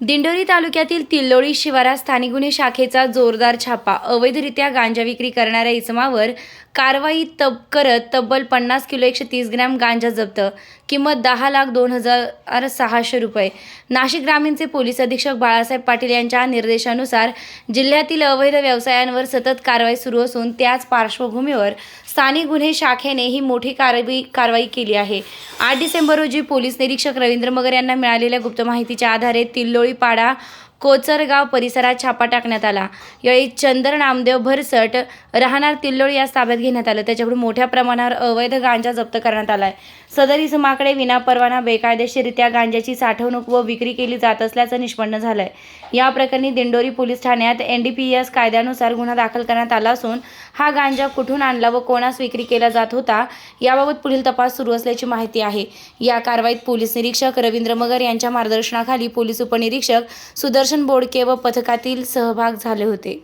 दिंडोरी तालुक्यातील तिल्लोळी शिवारात स्थानिक गुन्हे शाखेचा जोरदार छापा. अवैधरित्या गांजा विक्री करणाऱ्या इसमावर कारवाई करत तब्बल 50 किलो 130 ग्रॅम गांजा जप्त. किंमत 10,02,600 रुपये. नाशिक ग्रामीणचे पोलीस अधीक्षक बाळासाहेब पाटील यांच्या निर्देशानुसार जिल्ह्यातील अवैध व्यवसायांवर सतत कारवाई सुरू असून त्याच पार्श्वभूमीवर स्थानिक गुन्हे शाखेने ही मोठी कारवाई केली आहे. 8 डिसेंबर रोजी पोलीस निरीक्षक रवींद्र मगर यांना मिळालेल्या गुप्त माहितीच्या आधारे तिल्लोळी पाडा कोचरगाव परिसरात छापा टाकण्यात आला. यावेळी चंदर नामदेव भरसट राहणार तिल्लोळी यास ताब्यात घेण्यात आलं. त्याच्याकडून मोठ्या प्रमाणावर अवैध गांजा जप्त करण्यात आलाय. सदर इसमाकडे विनापरवाना बेकायदेशीररित्या गांजाची साठवणूक व विक्री केली जात असल्याचं निष्पन्न झालंय. या प्रकरणी दिंडोरी पोलीस ठाण्यात NDPS कायद्यानुसार गुन्हा दाखल करण्यात आला असून हा गांजा कुठून आणला व कोणास विक्री केला जात होता याबाबत पुढील तपास सुरू असल्याची माहिती आहे. या कारवाईत पोलीस निरीक्षक रवींद्र मगर यांच्या मार्गदर्शनाखाली पोलीस उपनिरीक्षक सुदर्शन बोडके व पथकातील सहभाग झाले होते.